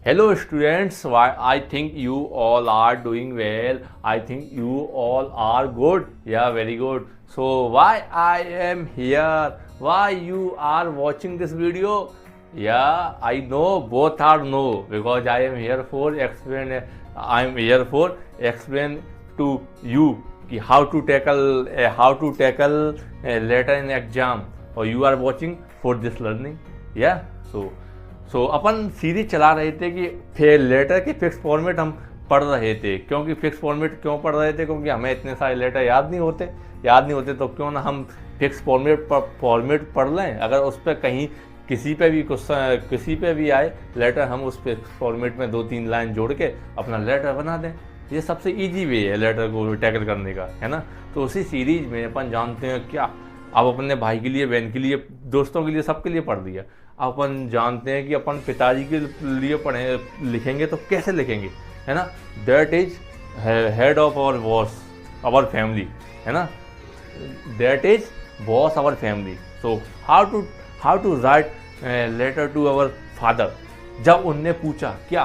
Hello students, why I think you all are doing well. I think you all are good. Yeah, very good. So why I am here? Why you are watching this video? Yeah, I know both are no because I am here for explain. I am here for explain to you कि how to tackle later in exam. Or you are watching for this learning. Yeah, so upon series चला रहे थे कि letter के fix format हम पढ़ रहे थे। क्योंकि फिक्स फॉर्मेट क्यों पढ़ रहे थे? क्योंकि हमें इतने सारे लेटर याद नहीं होते तो क्यों ना हम फिक्स फॉर्मेट पढ़ लें। अगर उस पर कहीं किसी पे भी आए लेटर, हम उस फिक्स फॉर्मेट में 2-3 लाइन जोड़ के अपना लेटर बना दें। ये सबसे ईजी वे है लेटर को टैकल करने का, है ना। तो उसी सीरीज में अपन जानते हैं क्या, अब अपने भाई के लिए, बहन के लिए, दोस्तों के लिए, सबके लिए पढ़ दिया। अपन जानते हैं कि अपन पिताजी के लिए लिखेंगे तो कैसे लिखेंगे, है ना। That is head of our boss our family, है ना। That is boss our family. So how to write letter to our father. जब उनने पूछा क्या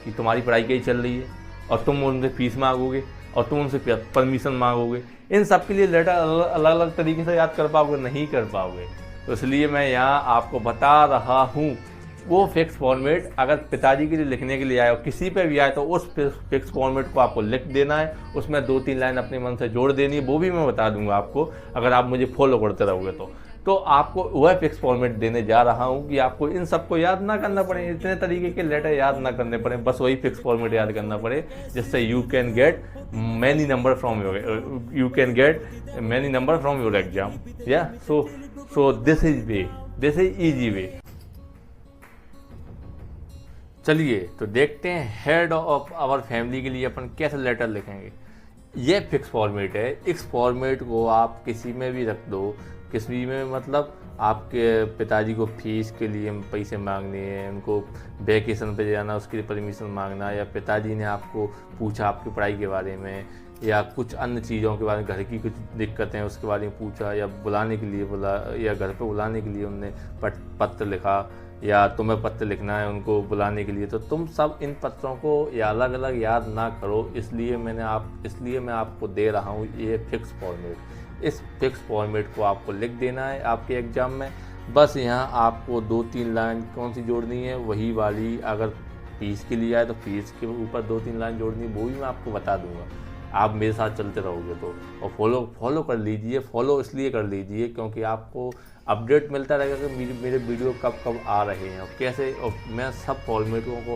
कि तुम्हारी पढ़ाई कैसी चल रही है और तुम उनसे फीस मांगोगे और तुम उनसे परमिशन मांगोगे, इन सब के लिए लेटर अलग अलग तरीके से याद कर पाओगे? नहीं कर पाओगे। तो इसलिए मैं यहाँ आपको बता रहा हूँ वो फिक्स फॉर्मेट अगर पिताजी के लिए लिखने के लिए आए और किसी पे भी आए तो उस फिक्स फॉर्मेट को आपको लिख देना है। उसमें 2-3 लाइन अपने मन से जोड़ देनी है, वो भी मैं बता दूंगा आपको अगर आप मुझे फॉलो करते रहोगे तो आपको वह फिक्स फॉर्मेट देने जा रहा हूँ कि आपको इन सबको याद ना करना पड़े, इतने तरीके के लेटर याद ना करने पड़े, बस वही फिक्स फॉर्मेट याद करना पड़े जिससे you can get many number from your exam. या so this is easy way. चलिए तो देखते हैं हेड ऑफ आवर फैमिली के लिए अपन कैसे लेटर लिखेंगे। ये फिक्स फॉर्मेट है। इस फॉर्मेट को आप किसी में भी रख दो, किसी में मतलब आपके पिताजी को फीस के लिए पैसे मांगने हैं, उनको वेकेशन पे जाना उसके लिए परमिशन मांगना, या पिताजी ने आपको पूछा आपकी पढ़ाई के बारे में या कुछ अन्य चीज़ों के बारे में, घर की कुछ दिक्कतें हैं उसके बारे में पूछा, या बुलाने के लिए या घर पे बुलाने के लिए उनने पत्र लिखा, या तुम्हें पत्र लिखना है उनको बुलाने के लिए, तो तुम सब इन पत्रों को या अलग अलग याद ना करो। इसलिए मैं आपको दे रहा हूँ ये फिक्स फॉर्मेट। इस फिक्स फॉर्मेट को आपको लिख देना है आपके एग्ज़ाम में। बस यहाँ आपको 2-3 लाइन कौन सी जोड़नी है, वही वाली। अगर फीस के लिए आए तो फीस के ऊपर 2-3 लाइन जोड़नी, वो भी मैं आपको बता दूंगा। आप मेरे साथ चलते रहोगे तो। और फॉलो कर लीजिए। फॉलो इसलिए कर लीजिए क्योंकि आपको अपडेट मिलता रहेगा कि मेरे वीडियो कब आ रहे हैं और कैसे, और मैं सब फॉर्मेटों को